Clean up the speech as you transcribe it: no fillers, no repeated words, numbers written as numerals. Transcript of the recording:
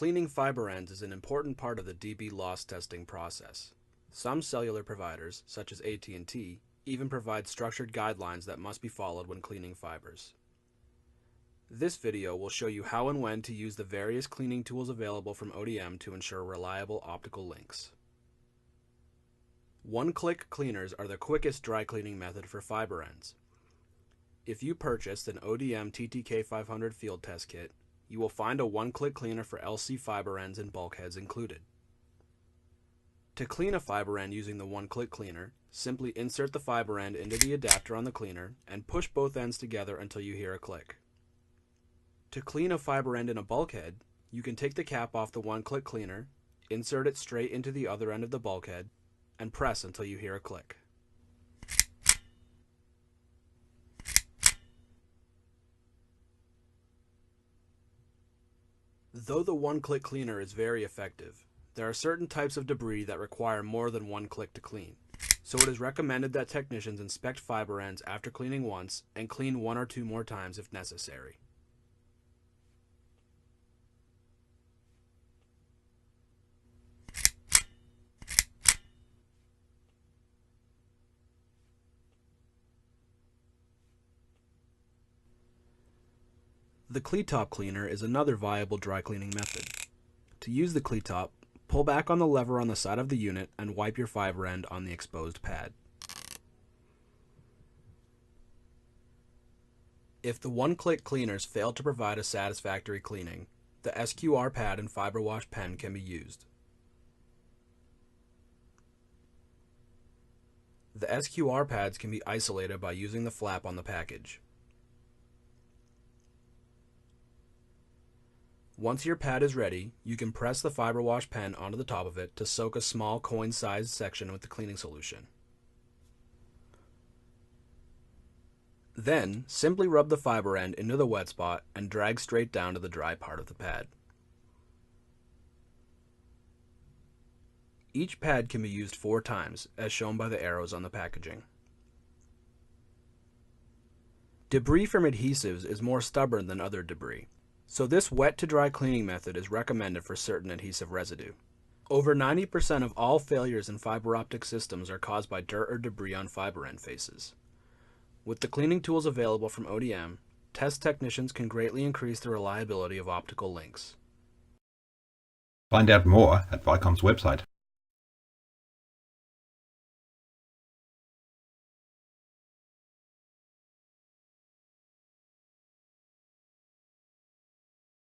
Cleaning fiber ends is an important part of the DB loss testing process. Some cellular providers, such as AT&T, even provide structured guidelines that must be followed when cleaning fibers. This video will show you how and when to use the various cleaning tools available from ODM to ensure reliable optical links. One-click cleaners are the quickest dry cleaning method for fiber ends. If you purchased an ODM TTK500 field test kit, you will find a one-click cleaner for LC fiber ends and bulkheads included. To clean a fiber end using the one-click cleaner, simply insert the fiber end into the adapter on the cleaner and push both ends together until you hear a click. To clean a fiber end in a bulkhead, you can take the cap off the one-click cleaner, insert it straight into the other end of the bulkhead, and press until you hear a click. Though the one-click cleaner is very effective, there are certain types of debris that require more than one click to clean, so it is recommended that technicians inspect fiber ends after cleaning once and clean one or two more times if necessary. The cleat-top cleaner is another viable dry cleaning method. To use the cleat-top, pull back on the lever on the side of the unit and wipe your fiber end on the exposed pad. If the one-click cleaners fail to provide a satisfactory cleaning, the SQR pad and fiber wash pen can be used. The SQR pads can be isolated by using the flap on the package. Once your pad is ready, you can press the fiber wash pen onto the top of it to soak a small coin-sized section with the cleaning solution. Then, simply rub the fiber end into the wet spot and drag straight down to the dry part of the pad. Each pad can be used 4 times, as shown by the arrows on the packaging. Debris from adhesives is more stubborn than other debris, so this wet-to-dry cleaning method is recommended for certain adhesive residue. Over 90% of all failures in fiber optic systems are caused by dirt or debris on fiber end faces. With the cleaning tools available from ODM, test technicians can greatly increase the reliability of optical links. Find out more at Vicom's website.